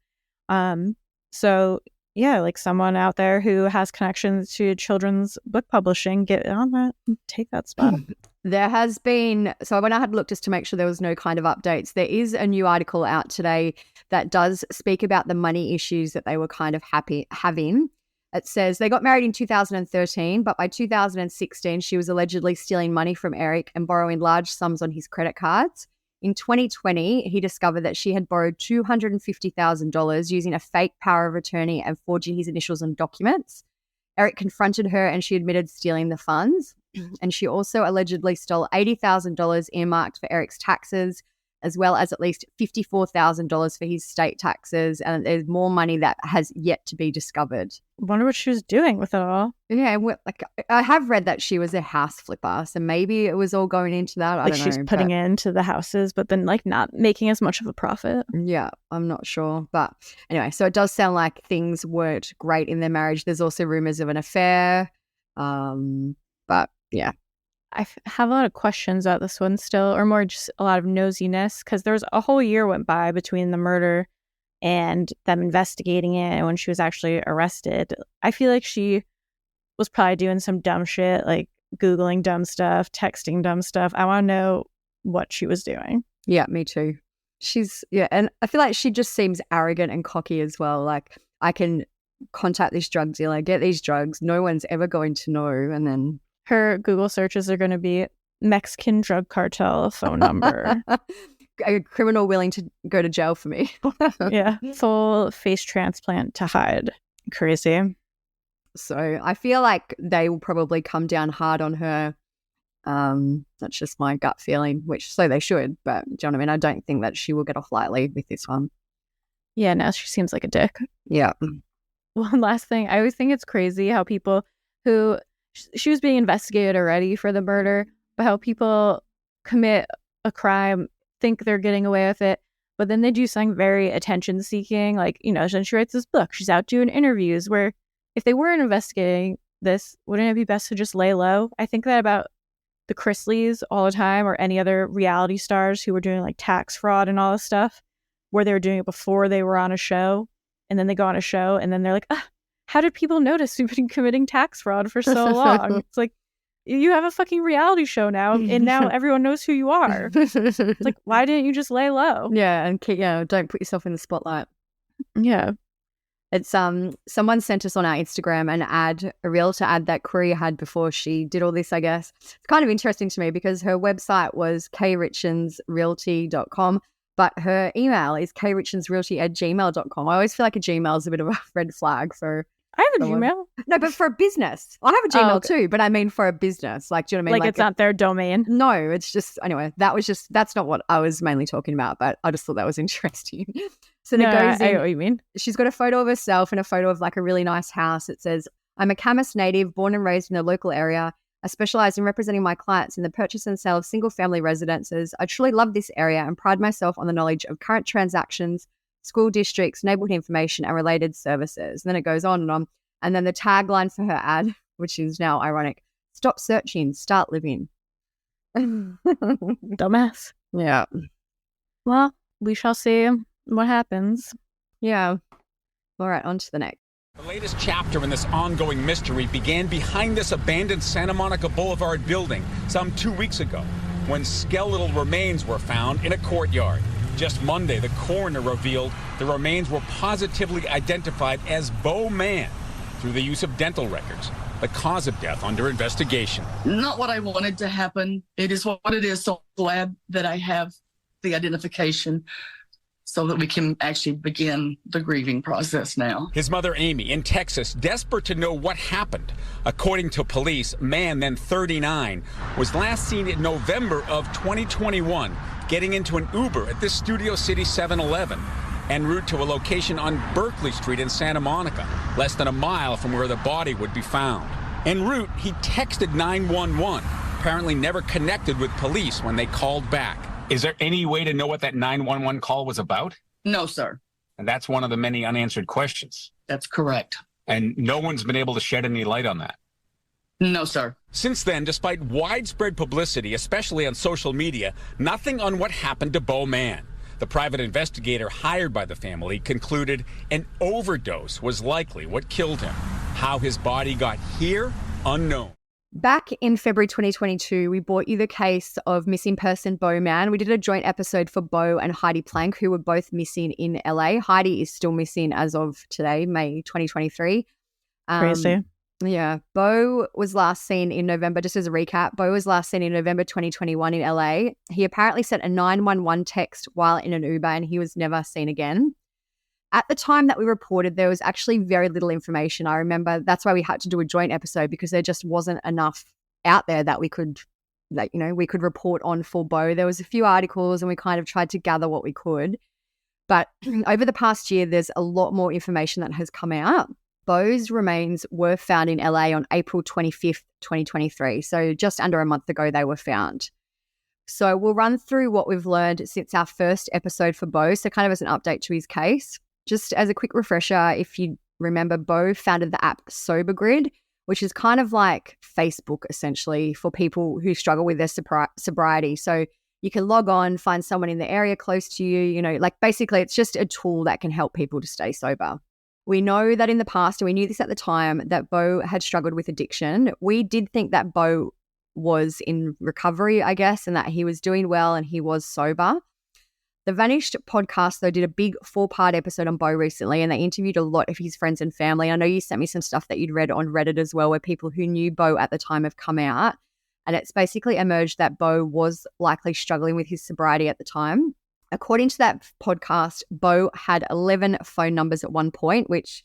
So yeah, like someone out there who has connections to children's book publishing, get on that and take that spot. There has been, so when I had looked just to make sure there was no kind of updates, there is a new article out today that does speak about the money issues that they were kind of having. It says they got married in 2013, but by 2016, she was allegedly stealing money from Eric and borrowing large sums on his credit cards. In 2020, he discovered that she had borrowed $250,000 using a fake power of attorney and forging his initials on documents. Eric confronted her and she admitted stealing the funds. And she also allegedly stole $80,000 earmarked for Eric's taxes, as well as at least $54,000 for his state taxes. And there's more money that has yet to be discovered. I wonder what she was doing with it all. Yeah, like, I have read that she was a house flipper, so maybe it was all going into that. I don't know. She's putting it into the houses, but then like not making as much of a profit. Yeah, I'm not sure. But anyway, so it does sound like things weren't great in their marriage. There's also rumors of an affair. But yeah. I have a lot of questions about this one still, or more just a lot of nosiness, because there was a whole year went by between the murder and them investigating it and when she was actually arrested. I feel like she was probably doing some dumb shit, like Googling dumb stuff, texting dumb stuff. I want to know what she was doing. Yeah, me too. And I feel like she just seems arrogant and cocky as well. Like, I can contact this drug dealer, get these drugs, no one's ever going to know, and then her Google searches are going to be Mexican drug cartel phone number. A criminal willing to go to jail for me. Yeah. Full face transplant to hide. Crazy. So I feel like they will probably come down hard on her. That's just my gut feeling, which so they should. But do you know what I mean? I don't think that she will get off lightly with this one. Yeah, no, she seems like a dick. Yeah. One last thing. I always think it's crazy how people who... She was being investigated already for the murder, but how people commit a crime, think they're getting away with it, but then they do something very attention-seeking. Like, then she writes this book. She's out doing interviews where if they weren't investigating this, wouldn't it be best to just lay low? I think that about the Chrisleys all the time, or any other reality stars who were doing like tax fraud and all this stuff, where they were doing it before they were on a show, and then they go on a show, and then they're like, how did people notice you've been committing tax fraud for so long? It's like, you have a fucking reality show now, and now everyone knows who you are. It's like, why didn't you just lay low? Yeah, and don't put yourself in the spotlight. Yeah. It's someone sent us on our Instagram a realtor ad that Kouri had before she did all this, I guess. It's kind of interesting to me because her website was krichinsrealty.com, but her email is krichinsrealty@gmail.com. I always feel like a Gmail is a bit of a red flag for... I have a Gmail. No, but for a business. I have a Gmail too, but I mean for a business. Like, do you know what I mean? Like it's not their domain. No, it's just, anyway, that's not what I was mainly talking about, but I just thought that was interesting. So I know what you mean. She's got a photo of herself and a photo of like a really nice house. It says, I'm a Camas native, born and raised in the local area. I specialize in representing my clients in the purchase and sale of single family residences. I truly love this area and pride myself on the knowledge of current transactions, school districts, neighborhood information, and related services. And then it goes on and on. And then the tagline for her ad, which is now ironic, Stop searching, start living. Dumbass. Yeah. Well, we shall see what happens. Yeah. All right, on to the next. The latest chapter in this ongoing mystery began behind this abandoned Santa Monica Boulevard building some 2 weeks ago when skeletal remains were found in a courtyard. Just Monday, the coroner revealed the remains were positively identified as Beau Mann through the use of dental records. The cause of death under investigation. Not what I wanted to happen. It is what it is. So glad that I have the identification so that we can actually begin the grieving process now. His mother, Amy, in Texas, desperate to know what happened. According to police, Mann, then 39, was last seen in November of 2021 getting into an Uber at this Studio City 7-Eleven en route to a location on Berkeley Street in Santa Monica, less than a mile from where the body would be found. En route, he texted 911, apparently never connected with police when they called back. Is there any way to know what that 911 call was about? No, sir. And that's one of the many unanswered questions. That's correct. And no one's been able to shed any light on that? No, sir. Since then, despite widespread publicity, especially on social media, nothing on what happened to Beau Mann. The private investigator hired by the family concluded an overdose was likely what killed him. How his body got here, unknown. Back in February 2022, we brought you the case of missing person Beau Mann. We did a joint episode for Beau and Heidi Plank, who were both missing in LA. Heidi is still missing as of today, May 2023. Crazy. Yeah. Beau was last seen in November, just as a recap, Beau was last seen in November 2021 in LA. He apparently sent a 911 text while in an Uber and he was never seen again. At the time that we reported, there was actually very little information. I remember that's why we had to do a joint episode because there just wasn't enough out there that we could, we could report on for Beau. There was a few articles and we kind of tried to gather what we could. But over the past year, there's a lot more information that has come out. Beau's remains were found in LA on April 25th, 2023. So just under a month ago, they were found. So we'll run through what we've learned since our first episode for Beau. So kind of as an update to his case. Just as a quick refresher, if you remember, Beau founded the app Sober Grid, which is kind of like Facebook essentially for people who struggle with their sobriety. So you can log on, find someone in the area close to you, basically it's just a tool that can help people to stay sober. We know that in the past, and we knew this at the time, that Beau had struggled with addiction. We did think that Beau was in recovery, I guess, and that he was doing well and he was sober. The Vanished podcast, though, did a big 4-part episode on Beau recently, and they interviewed a lot of his friends and family. I know you sent me some stuff that you'd read on Reddit as well, where people who knew Beau at the time have come out. And it's basically emerged that Beau was likely struggling with his sobriety at the time. According to that podcast, Beau had 11 phone numbers at one point, which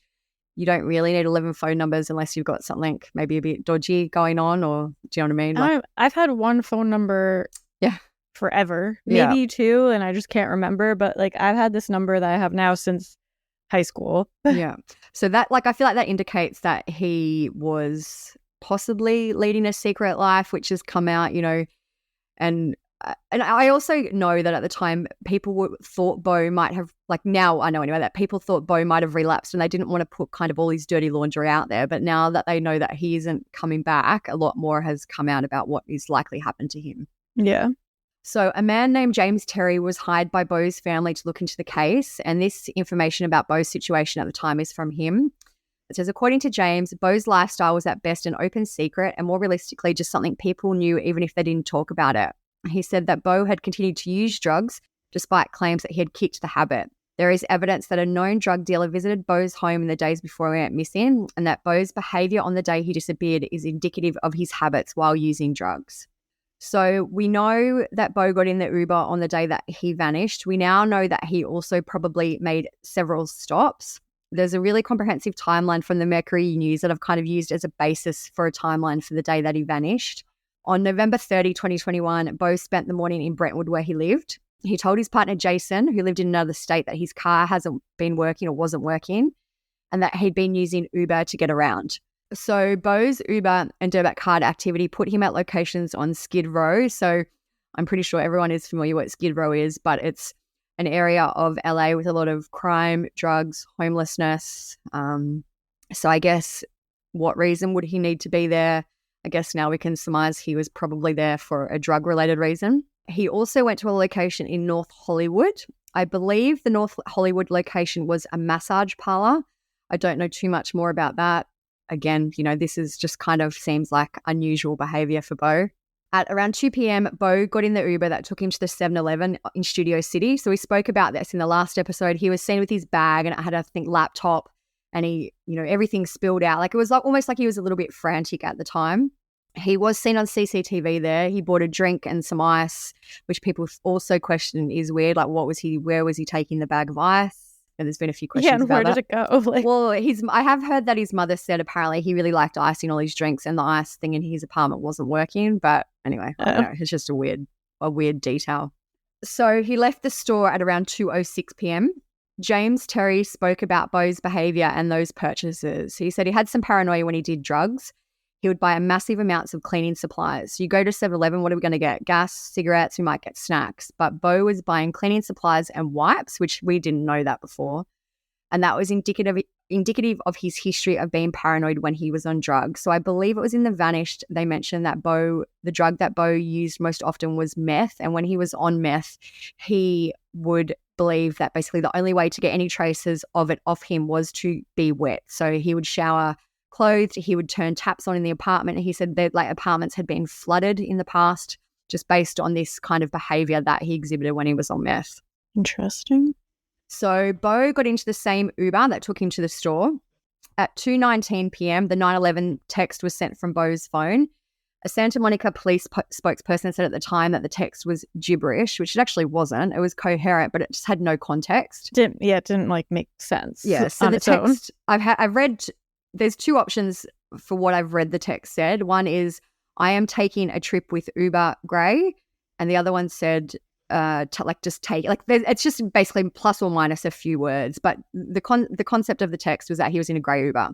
you don't really need 11 phone numbers unless you've got something maybe a bit dodgy going on, or do you know what I mean? I've had one phone number forever, maybe two, and I just can't remember. But I've had this number that I have now since high school. Yeah. So that I feel like that indicates that he was possibly leading a secret life, which has come out, and I also know that at the time people thought Beau might have, now I know anyway, that people thought Beau might have relapsed and they didn't want to put kind of all his dirty laundry out there. But now that they know that he isn't coming back, a lot more has come out about what is likely happened to him. Yeah. So a man named James Terry was hired by Beau's family to look into the case. And this information about Beau's situation at the time is from him. It says, according to James, Beau's lifestyle was at best an open secret and more realistically just something people knew even if they didn't talk about it. He said that Beau had continued to use drugs despite claims that he had kicked the habit. There is evidence that a known drug dealer visited Beau's home in the days before he went missing, and that Beau's behavior on the day he disappeared is indicative of his habits while using drugs. So we know that Beau got in the Uber on the day that he vanished. We now know that he also probably made several stops. There's a really comprehensive timeline from the Mercury News that I've kind of used as a basis for a timeline for the day that he vanished. On November 30, 2021, Beau spent the morning in Brentwood where he lived. He told his partner Jason, who lived in another state, that his car hasn't been working or wasn't working and that he'd been using Uber to get around. So Beau's Uber and Durbat card activity put him at locations on Skid Row. So I'm pretty sure everyone is familiar what Skid Row is, but it's an area of LA with a lot of crime, drugs, homelessness. So I guess what reason would he need to be there? I guess now we can surmise he was probably there for a drug-related reason. He also went to a location in North Hollywood. I believe the North Hollywood location was a massage parlor. I don't know too much more about that. Again, this is just kind of seems like unusual behavior for Beau. At around 2 p.m., Beau got in the Uber that took him to the 7-Eleven in Studio City. So we spoke about this in the last episode. He was seen with his bag and it had, I think, laptop, and he, everything spilled out. Like it was almost like he was a little bit frantic at the time. He was seen on CCTV there. He bought a drink and some ice, which people also question is weird. Like where was he taking the bag of ice? And there's been a few questions about that. Yeah, and where did it go? Well, I have heard that his mother said apparently he really liked ice in all his drinks and the ice thing in his apartment wasn't working. But anyway, I don't know. It's just a weird detail. So he left the store at around 2:06 p.m. James Terry spoke about Beau's behavior and those purchases. He said he had some paranoia when he did drugs. He would buy massive amounts of cleaning supplies. You go to 7-Eleven, what are we going to get? Gas, cigarettes, we might get snacks. But Beau was buying cleaning supplies and wipes, which we didn't know that before. And that was indicative of his history of being paranoid when he was on drugs. So I believe it was in The Vanished, they mentioned that the drug that Beau used most often was meth. And when he was on meth, he would believe that basically the only way to get any traces of it off him was to be wet. So he would shower clothed, he would turn taps on in the apartment. He said that apartments had been flooded in the past just based on this kind of behavior that he exhibited when he was on meth. Interesting. So Beau got into the same Uber that took him to the store. At 2:19 p.m., the 911 text was sent from Beau's phone. A Santa Monica police spokesperson said at the time that the text was gibberish, which it actually wasn't. It was coherent, but it just had no context. It didn't make sense. Yeah, so the text I've read. There's two options for what I've read the text said. One is, I am taking a trip with Uber Grey. And the other one said, just take, it's just basically plus or minus a few words. But the concept of the text was that he was in a grey Uber.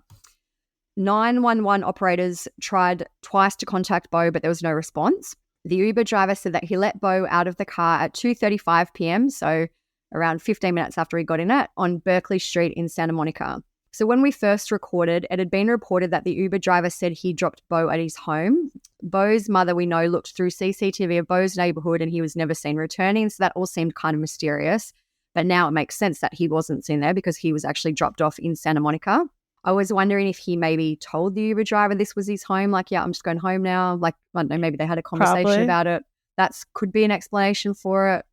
911 operators tried twice to contact Beau, but there was no response. The Uber driver said that he let Beau out of the car at 2:35 p.m., so around 15 minutes after he got in it, on Berkeley Street in Santa Monica. So when we first recorded, it had been reported that the Uber driver said he dropped Beau at his home. Beau's mother, we know, looked through CCTV of Beau's neighborhood and he was never seen returning. So that all seemed kind of mysterious. But now it makes sense that he wasn't seen there because he was actually dropped off in Santa Monica. I was wondering if he maybe told the Uber driver this was his home. Like, yeah, I'm just going home now. Like, I don't know, maybe they had a conversation about it. That could be an explanation for it.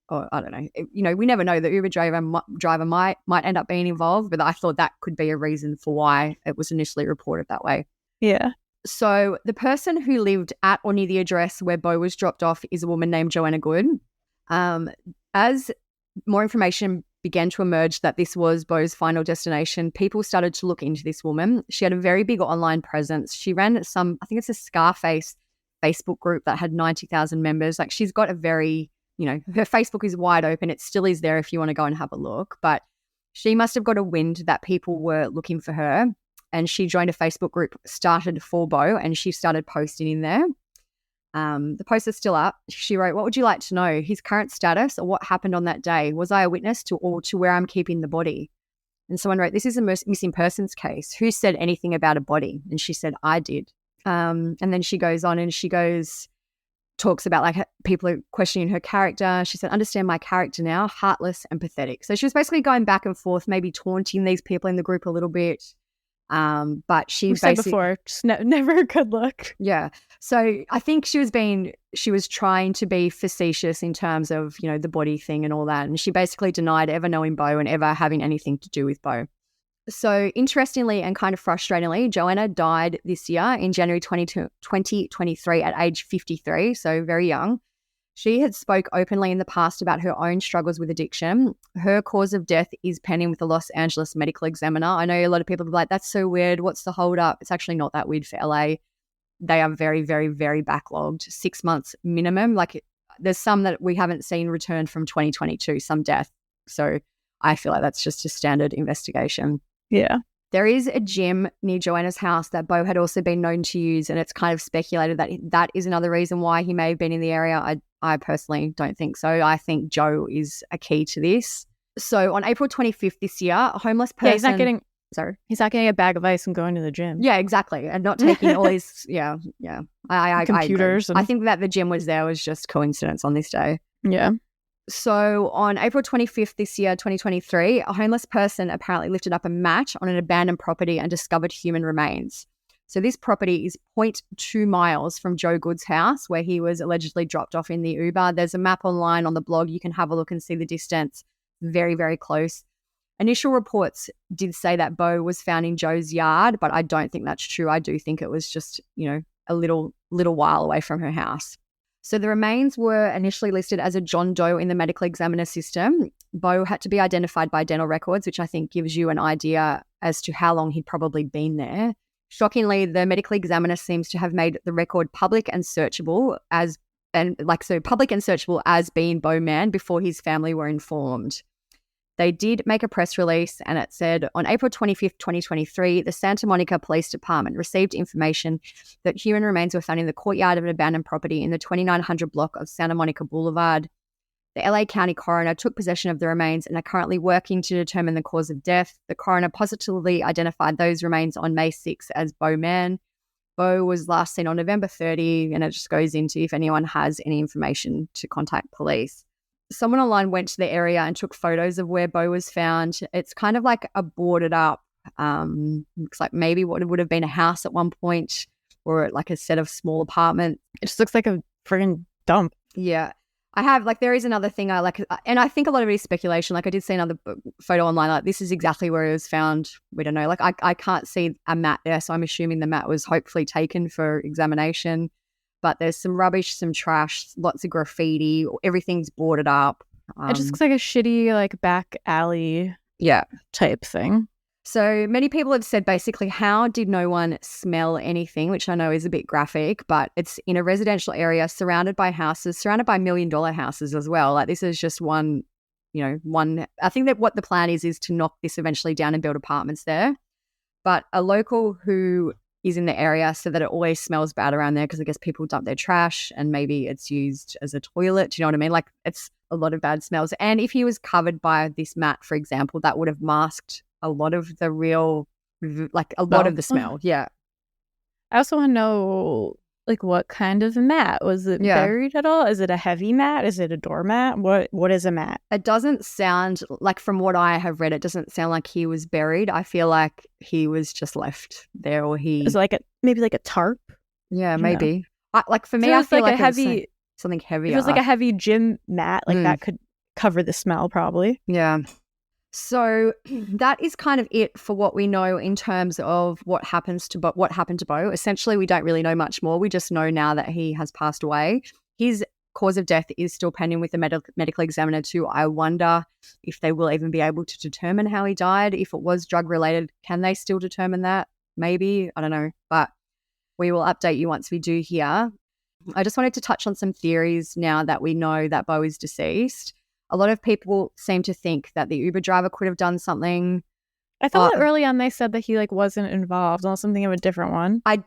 Or I don't know. We never know. The Uber driver might end up being involved, but I thought that could be a reason for why it was initially reported that way. Yeah. So the person who lived at or near the address where Beau was dropped off is a woman named Joanna Good. As more information began to emerge that this was Beau's final destination, people started to look into this woman. She had a very big online presence. She ran I think it's a Scarface Facebook group that had 90,000 members. Like, she's got a very, her Facebook is wide open. It still is there if you want to go and have a look. But she must have got a wind that people were looking for her. And she joined a Facebook group started for Beau, and she started posting in there. The post is still up. She wrote, "What would you like to know? His current status or what happened on that day? Was I a witness to where I'm keeping the body?" And someone wrote, "This is a missing persons case. Who said anything about a body?" And she said, "I did." And then she goes on and talks about people are questioning her character. She said, "Understand my character now, heartless and pathetic." So she was basically going back and forth, maybe taunting these people in the group a little bit. But she said before, just never a good look. Yeah. So I think she was trying to be facetious in terms of, the body thing and all that. And she basically denied ever knowing Beau and ever having anything to do with Beau. So interestingly and kind of frustratingly, Joanna died this year in January 2023 at age 53, so very young. She had spoke openly in the past about her own struggles with addiction. Her cause of death is pending with the Los Angeles Medical Examiner. I know a lot of people are like, "That's so weird. What's the hold up?" It's actually not that weird for LA. They are very, very, very backlogged, 6 months minimum. There's some that we haven't seen returned from 2022, some death. So I feel like that's just a standard investigation. Yeah. There is a gym near Joanna's house that Beau had also been known to use, and it's kind of speculated that that is another reason why he may have been in the area. I personally don't think so. I think Joe is a key to this. So on April 25th this year, a homeless person... Yeah, he's not getting... Sorry. He's not getting a bag of ice and going to the gym. Yeah, exactly. And not taking all his, computers. I think that the gym was just coincidence on this day. Yeah. So on April 25th this year, 2023, a homeless person apparently lifted up a mat on an abandoned property and discovered human remains. So this property is 0.2 miles from Joe Good's house, where he was allegedly dropped off in the Uber. There's a map online on the blog. You can have a look and see the distance. Very, very close. Initial reports did say that Beau was found in Joe's yard, but I don't think that's true. I do think it was just, a little while away from her house. So the remains were initially listed as a John Doe in the medical examiner system. Beau had to be identified by dental records, which I think gives you an idea as to how long he'd probably been there. Shockingly, the medical examiner seems to have made the record public and searchable as being Beau Mann before his family were informed. They did make a press release, and it said, on April 25th, 2023, the Santa Monica Police Department received information that human remains were found in the courtyard of an abandoned property in the 2900 block of Santa Monica Boulevard. The LA County coroner took possession of the remains and are currently working to determine the cause of death. The coroner positively identified those remains on May 6 as Beau Mann. Beau was last seen on November 30, and it just goes into if anyone has any information to contact police. Someone online went to the area and took photos of where Beau was found. It's kind of like a boarded up, looks like maybe what would have been a house at one point, or like a set of small apartments. It just looks like a friggin' dump. Yeah. There is another thing I like, and I think a lot of it is speculation. Like I did see another photo online, like this is exactly where it was found. We don't know. Like I can't see a mat there, so I'm assuming the mat was hopefully taken for examination. But there's some rubbish, some trash, lots of graffiti. Everything's boarded up. It just looks like a shitty like back alley type thing. So many people have said basically, how did no one smell anything, which I know is a bit graphic, but it's in a residential area surrounded by houses, surrounded by $1 million houses as well. Like this is just one. I think that what the plan is to knock this eventually down and build apartments there. But a local who is in the area said that it always smells bad around there because I guess people dump their trash and maybe it's used as a toilet. Do you know what I mean? Like it's a lot of bad smells. And if he was covered by this mat, for example, that would have masked a lot of the real, like a lot of the smell. Yeah. I also want to know, like, what kind of mat? Was it buried at all? Is it a heavy mat? Is it a doormat? What is a mat? It doesn't sound like, from what I have read, it doesn't sound like he was buried. I feel like he was just left there, or he... Is it maybe like a tarp? Yeah, maybe. For me, I feel like heavy, something heavier. It was like a heavy gym mat, like that could cover the smell probably. Yeah. So that is kind of it for what we know in terms of what happened to Beau. Essentially, we don't really know much more. We just know now that he has passed away. His cause of death is still pending with the medical examiner too. I wonder if they will even be able to determine how he died. If it was drug related, can they still determine that? Maybe, I don't know. But we will update you once we do hear. I just wanted to touch on some theories now that we know that Beau is deceased. A lot of people seem to think that the Uber driver could have done something. I thought early on they said that he wasn't involved, unless I'm thinking of a different one. I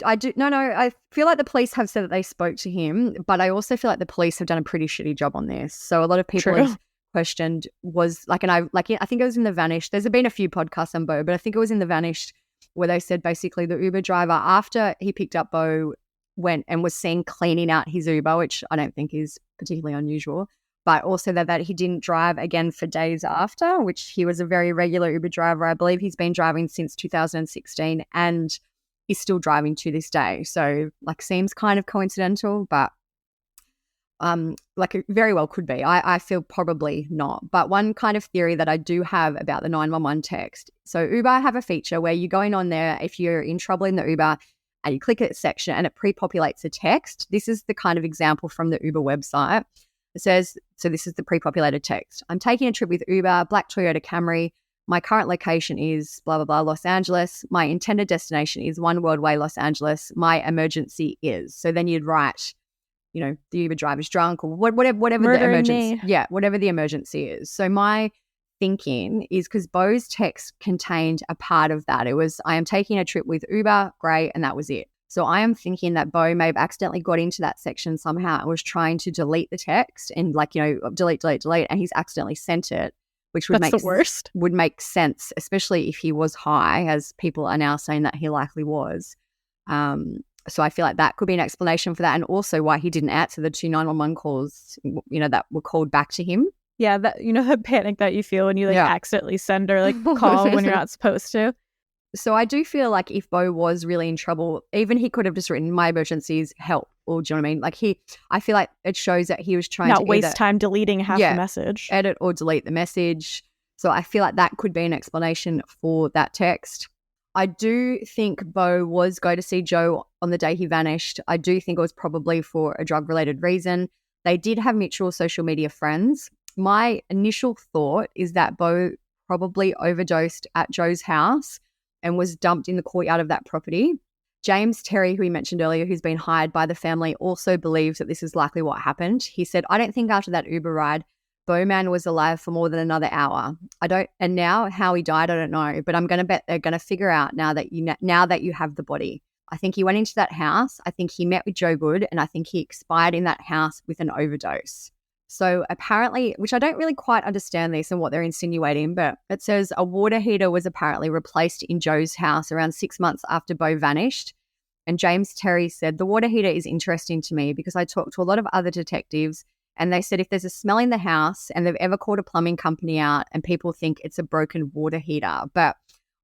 feel like the police have said that they spoke to him, but I also feel like the police have done a pretty shitty job on this. So a lot of people have questioned I think it was in The Vanished. There's been a few podcasts on Beau, but I think it was in The Vanished where they said basically the Uber driver, after he picked up Beau, went and was seen cleaning out his Uber, which I don't think is particularly unusual. But also that he didn't drive again for days after, which he was a very regular Uber driver. I believe he's been driving since 2016 and is still driving to this day. So seems kind of coincidental, but it very well could be. I feel probably not. But one kind of theory that I do have about the 911 text. So Uber have a feature where you go in on there if you're in trouble in the Uber and you click it section and it pre-populates a text. This is the kind of example from the Uber website. It says, so this is the pre-populated text. I'm taking a trip with Uber, black Toyota Camry. My current location is blah, blah, blah, Los Angeles. My intended destination is One World Way, Los Angeles. My emergency is. So then you'd write, the Uber driver's drunk or whatever the emergency. Yeah, whatever the emergency is. So my thinking is because Beau's text contained a part of that. It was, I am taking a trip with Uber, great, and that was it. So I am thinking that Beau may have accidentally got into that section somehow and was trying to delete the text and delete, and he's accidentally sent it, which would the worst. Would make sense, especially if he was high, as people are now saying that he likely was. So I feel like that could be an explanation for that, and also why he didn't answer the 2 911 calls, that were called back to him. Yeah, that the panic that you feel when you accidentally send or call when you're not supposed to. So I do feel like if Beau was really in trouble, even he could have just written my emergencies, help, or do you know what I mean? I feel like it shows that he was trying to not waste time deleting half the message. Edit or delete the message. So I feel like that could be an explanation for that text. I do think Beau was going to see Joe on the day he vanished. I do think it was probably for a drug-related reason. They did have mutual social media friends. My initial thought is that Beau probably overdosed at Joe's house and was dumped in the courtyard of that property. James Terry, who we mentioned earlier, who's been hired by the family, also believes that this is likely what happened. He said, I don't think after that Uber ride, Mann was alive for more than another hour. And now how he died, I don't know, but I'm going to bet they're going to figure out now that you have the body. I think he went into that house. I think he met with Joe Good, and I think he expired in that house with an overdose. So apparently, which I don't really quite understand this and what they're insinuating, but it says a water heater was apparently replaced in Joe's house around 6 months after Beau vanished. And James Terry said, the water heater is interesting to me because I talked to a lot of other detectives and they said if there's a smell in the house and they've ever called a plumbing company out and people think it's a broken water heater, but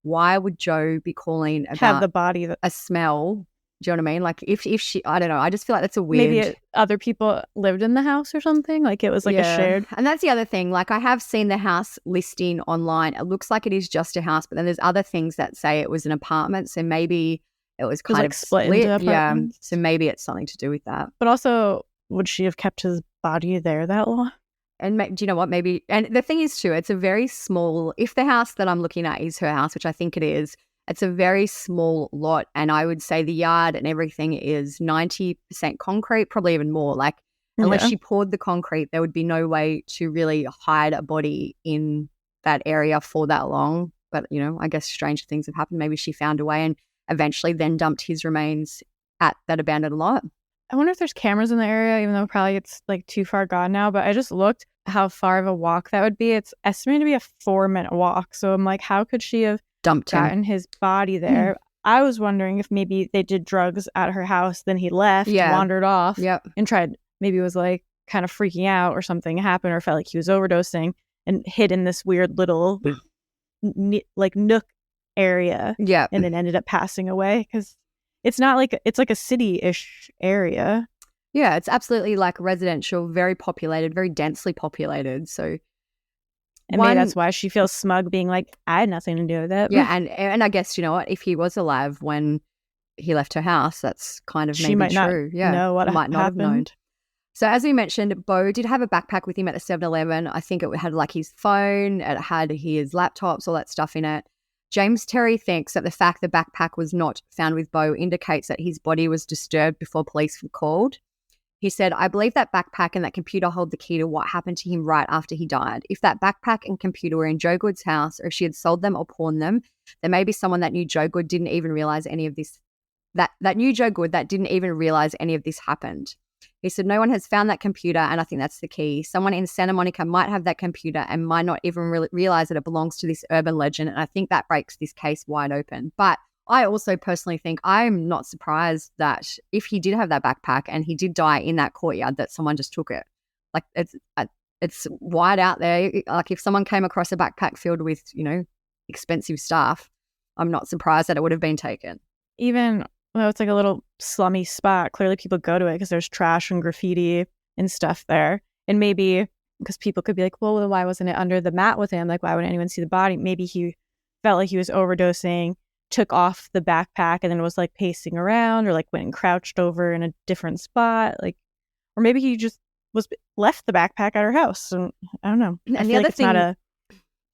why would Joe be calling about have the body a smell? Do you know what I mean? Like if she, I don't know. I just feel like that's a weird. Maybe other people lived in the house or something. Like it was a shared. And that's the other thing. Like I have seen the house listing online. It looks like it is just a house, but then there's other things that say it was an apartment. So maybe it was kind of split into apartments. So maybe it's something to do with that. But also, would she have kept his body there that long? And do you know what? Maybe. And the thing is too, it's a very small. If the house that I'm looking at is her house, which I think it is. It's a very small lot, and I would say the yard and everything is 90% concrete, probably even more. Like, unless she poured the concrete, there would be no way to really hide a body in that area for that long. But, I guess stranger things have happened. Maybe she found a way and eventually then dumped his remains at that abandoned lot. I wonder if there's cameras in the area, even though probably it's too far gone now. But I just looked how far of a walk that would be. It's estimated to be a 4-minute walk. So I'm like, how could she have gotten his body there? I was wondering if maybe they did drugs at her house, then he left, wandered off, and tried, maybe was kind of freaking out or something happened or felt like he was overdosing and hid in this weird little nook area, and then ended up passing away because it's not it's like a city-ish area. Yeah, it's absolutely residential, very populated, very densely populated. So. And maybe that's why she feels smug being I had nothing to do with it. Yeah, and I guess, you know what, if he was alive when he left her house, that's kind of she maybe might true. Not know what might not happened. Have known. So as we mentioned, Beau did have a backpack with him at the 7-Eleven. I think it had his phone, it had his laptops, all that stuff in it. James Terry thinks that the fact the backpack was not found with Beau indicates that his body was disturbed before police were called. He said, I believe that backpack and that computer hold the key to what happened to him right after he died. If that backpack and computer were in Joe Good's house, or if she had sold them or pawned them, there may be someone that knew Joe Good didn't even realize any of this, that knew Joe Good that didn't even realize any of this happened. He said, no one has found that computer, and I think that's the key. Someone in Santa Monica might have that computer and might not even realize that it belongs to this urban legend, and I think that breaks this case wide open. But I also personally think I'm not surprised that if he did have that backpack and he did die in that courtyard, that someone just took it. It's wide out there. If someone came across a backpack filled with, expensive stuff, I'm not surprised that it would have been taken. Even though it's a little slummy spot, clearly people go to it because there's trash and graffiti and stuff there. And maybe because people could be like, well, why wasn't it under the mat with him? Why wouldn't anyone see the body? Maybe he felt like he was overdosing, took off the backpack and then was pacing around or went and crouched over in a different spot, or maybe he just left the backpack at her house, and I don't know. And the other thing, it's not a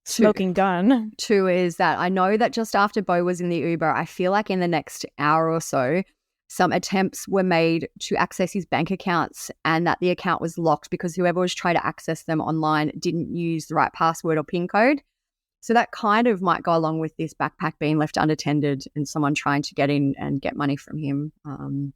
smoking gun too, is that I know that just after Beau was in the Uber, I feel like in the next hour or so some attempts were made to access his bank accounts, and that the account was locked because whoever was trying to access them online didn't use the right password or PIN code. So that kind of might go along with this backpack being left unattended and someone trying to get in and get money from him.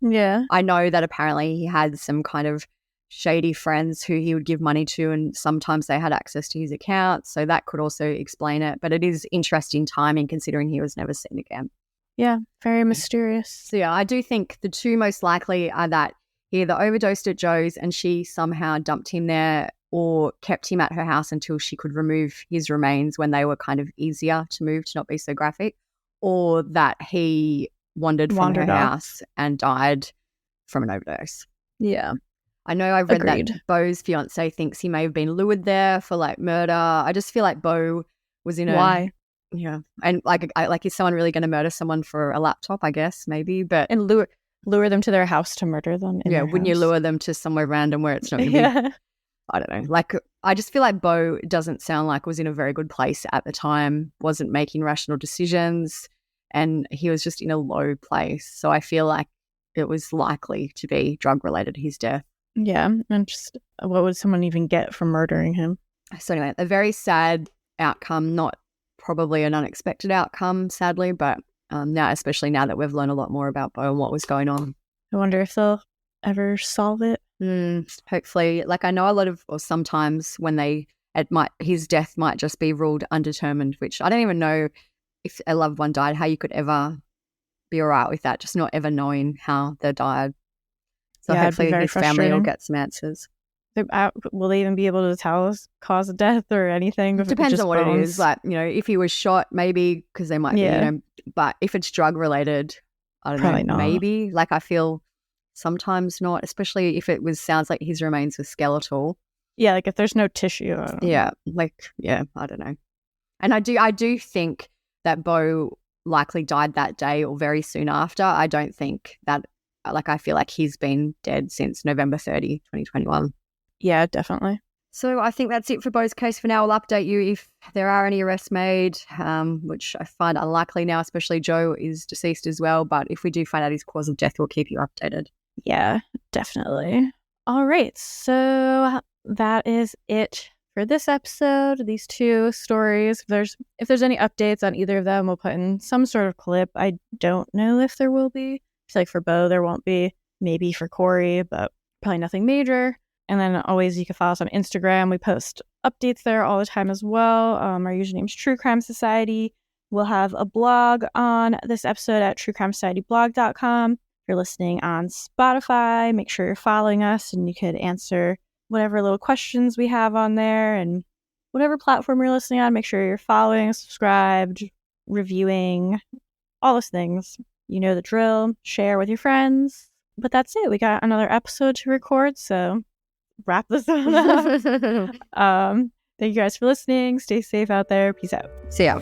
Yeah. I know that apparently he had some kind of shady friends who he would give money to, and sometimes they had access to his account. So that could also explain it. But it is interesting timing considering he was never seen again. Yeah, very mysterious. So yeah, I do think the two most likely are that he either overdosed at Joe's and she somehow dumped him there, or kept him at her house until she could remove his remains when they were kind of easier to move, to not be so graphic, or that he wandered from her house and died from an overdose. Yeah. I know I've read that Beau's fiance thinks he may have been lured there for like murder. I just feel like Beau was in Why? Yeah. And like is someone really going to murder someone for a laptop, I guess, maybe. But and lure them to their house to murder them in their wouldn't house? You lure them to somewhere random where it's not going to be, I don't know. Like, I just feel like Beau doesn't sound like was in a very good place at the time, wasn't making rational decisions, and he was just in a low place. So I feel like it was likely to be drug-related, his death. Yeah, and just what would someone even get from murdering him? So anyway, a very sad outcome, not probably an unexpected outcome, sadly, but now, especially now that we've learned a lot more about Beau and what was going on. I wonder if they'll ever solve it. Hopefully. Like, I know a lot of, or sometimes when his death might just be ruled undetermined, which I don't even know if a loved one died, how you could ever be all right with that, just not ever knowing how they died. So hopefully his family will get some answers. Will they even be able to tell us cause of death or anything? It depends on what it is. Like, if he was shot, maybe, because they might be, but if it's drug related, I don't Probably know, not. maybe. Like, I feel sometimes not, especially if it sounds like his remains were skeletal. Yeah, like if there's no tissue. I don't know. And I do think that Beau likely died that day or very soon after. I don't think that, like, I feel like he's been dead since November 30, 2021. Yeah, definitely. So I think that's it for Beau's case for now. We'll update you if there are any arrests made, which I find unlikely now, especially Joe is deceased as well. But if we do find out his cause of death, we'll keep you updated. Yeah, definitely. All right, so that is it for this episode. These two stories. If there's any updates on either of them, we'll put in some sort of clip. I don't know if there will be. I feel like for Beau there won't be. Maybe for Kouri, but probably nothing major. And then always you can follow us on Instagram. We post updates there all the time as well. Our username is True Crime Society. We'll have a blog on this episode at truecrimesocietyblog.com. If you're listening on Spotify, make sure you're following us and you could answer whatever little questions we have on there. And whatever platform you're listening on, make sure you're following, subscribed, reviewing, all those things. You know the drill. Share with your friends. But that's it. We got another episode to record, so wrap this on up. Thank you guys for listening. Stay safe out there. Peace out. See ya.